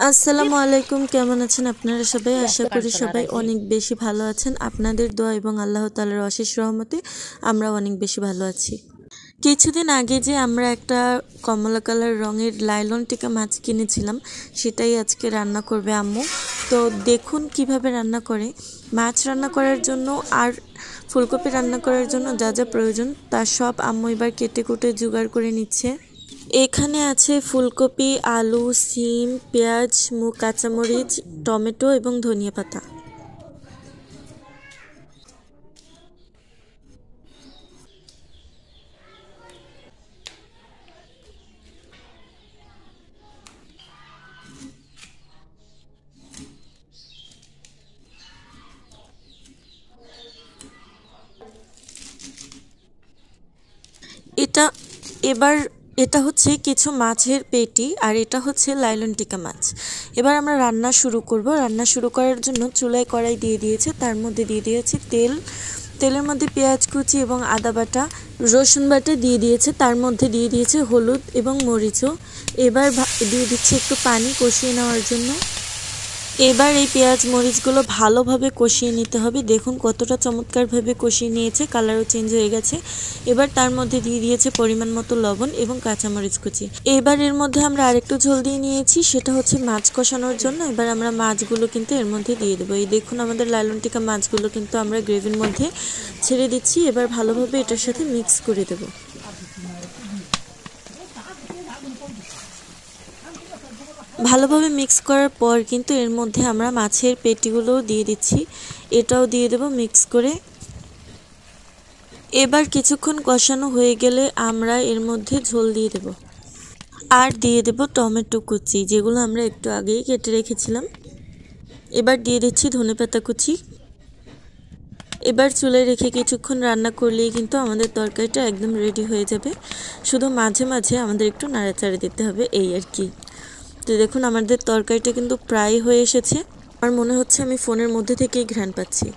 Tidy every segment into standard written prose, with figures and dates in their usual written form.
আসসালামু আলাইকুম, কেমন আছেন আপনারা সবাই? আশা করি সবাই অনেক বেশি ভালো আছেন। আপনাদের দোয়া এবং আল্লাহ তাআলার অশেষ রহমতে আমরা অনেক বেশি ভালো আছি। কিছুদিন আগে যে আমরা একটা কমলা কালার রঙের লাইলন টিকা মাছ কিনেছিলাম, সেটাই আজকে রান্না করবে আম্মু। তো দেখুন কিভাবে রান্না করে। মাছ রান্না করার জন্য আর ফুলকপি রান্না করার জন্য যা যা প্রয়োজন তা সব আম্মু এবার কেটে কুটে জোগাড় করে নিচ্ছে। এখানে আছে ফুলকপি, আলু, সিম, পেঁয়াজ, কাঁচামরিচ, টমেটো এবং ধনিয়া পাতা। এটা এবার এটা হচ্ছে কিছু মাছের পেটি, আর এটা হচ্ছে লাইলন টিকা মাছ। এবার আমরা রান্না শুরু করব। রান্না শুরু করার জন্য চুলায় কড়াই দিয়ে দিয়েছে, তার মধ্যে দিয়ে দিয়েছে তেল। তেলের মধ্যে পেঁয়াজ কুচি এবং আদা বাটা, রসুন বাটা দিয়ে দিয়েছে, তার মধ্যে দিয়ে দিয়েছে হলুদ এবং মরিচও। এবার দিয়ে দিচ্ছে একটু পানি কষিয়ে নেওয়ার জন্য। এবার এই পেঁয়াজ মরিচগুলো ভালোভাবে কষিয়ে নিতে হবে। দেখুন কতটা চমৎকারভাবে কষিয়ে নিয়েছে, কালারও চেঞ্জ হয়ে গেছে। এবার তার মধ্যে দিয়ে দিয়েছে পরিমাণ মতো লবণ এবং কাঁচামরিচ কুচি। এবার এর মধ্যে আমরা আরেকটু ঝোল দিয়ে নিয়েছি, সেটা হচ্ছে মাছ কষানোর জন্য। এবার আমরা মাছগুলো কিন্তু এর মধ্যে দিয়ে দেবো। এই দেখুন আমাদের লালন টিকা মাছগুলো কিন্তু আমরা গ্রেভির মধ্যে ছেড়ে দিচ্ছি। এবার ভালোভাবে এটার সাথে মিক্স করে দেবো। ভালোভাবে মিক্স করার পর কিন্তু এর মধ্যে আমরা মাছের পেটিগুলোও দিয়ে দিচ্ছি, এটাও দিয়ে দেব মিক্স করে। এবার কিছুক্ষণ কষানো হয়ে গেলে আমরা এর মধ্যে ঝোল দিয়ে দেব, আর দিয়ে দেব টমেটো কুচি, যেগুলো আমরা একটু আগেই কেটে রেখেছিলাম। এবার দিয়ে দিচ্ছি ধনেপাতা কুচি। এবার চুলায় রেখে কিছুক্ষণ রান্না করলেই কিন্তু আমাদের তরকারিটা একদম রেডি হয়ে যাবে। শুধু মাঝে মাঝে আমাদের একটু নাড়াচাড়া দিতে হবে, এই আর কি। তো দেখুন আমাদের তরকারিটা কিন্তু প্রায় হয়ে এসেছে। আমার মনে হচ্ছে আমি ফোনের মধ্যে থেকেই ঘ্রাণ পাচ্ছি।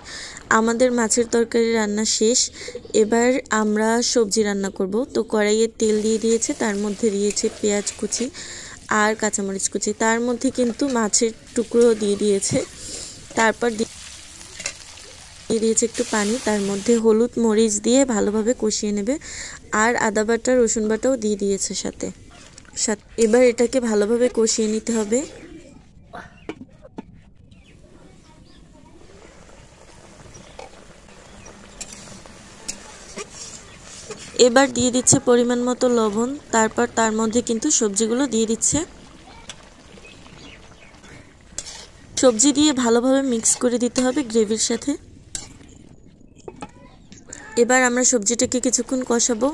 আমাদের মাছের তরকারি রান্না শেষ। এবার আমরা সবজি রান্না করব। তো কড়াইয়ে তেল দিয়ে দিয়েছে, তার মধ্যে দিয়েছে পেঁয়াজ কুচি আর কাঁচামরিচ কুচি, তার মধ্যে কিন্তু মাছের টুকরো দিয়ে দিয়েছে। তারপর দিয়ে দিয়েছে একটু পানি, তার মধ্যে হলুদ মরিচ দিয়ে ভালোভাবে কষিয়ে নেবে। আর আদা বাটা রসুন বাটাও দিয়ে দিয়েছে সাথে। এবার এটাকে ভালোভাবে কষিয়ে নিতে হবে। এবার দিয়ে দিচ্ছে পরিমাণ মতো লবণ, তারপর তার মধ্যে কিন্তু সবজিগুলো দিয়ে দিচ্ছে। সবজি দিয়ে ভালোভাবে মিক্স করে দিতে হবে গ্রেভির সাথে। এবার আমরা সবজিটাকে কিছুক্ষণ কষাবো।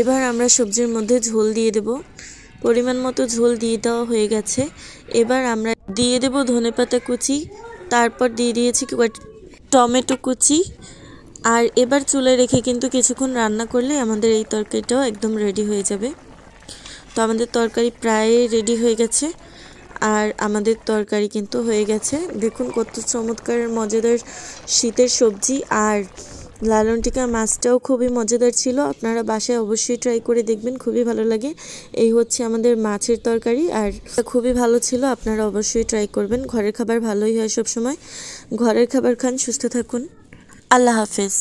এবার আমরা সবজির মধ্যে ঝোল দিয়ে দেব। পরিমাণ মতো ঝোল দিয়ে দেওয়া হয়ে গেছে। এবার আমরা দিয়ে দেব ধনেপাতা কুচি, তারপর দিয়ে দিয়েছি টমেটো কুচি। আর এবার চুলায় রেখে কিন্তু কিছুক্ষণ রান্না করলে আমাদের এই তরকারিটাও একদম রেডি হয়ে যাবে। তো আমাদের তরকারি প্রায় রেডি হয়ে গেছে, আর আমাদের তরকারি কিন্তু হয়ে গেছে। দেখুন কত চমৎকার মজাদার শীতের সবজি। আর লালন টিকা মাছটাও খুবই মজাদার ছিল। আপনারা বাসায় অবশ্যই ট্রাই করে দেখবেন, খুবই ভালো লাগে। এই হচ্ছে আমাদের মাছের তরকারি, আর খুবই ভালো ছিল। আপনারা অবশ্যই ট্রাই করবেন। ঘরের খাবার ভালোই হয় সবসময়। ঘরের খাবার খান, সুস্থ থাকুন। আল্লাহ হাফেজ।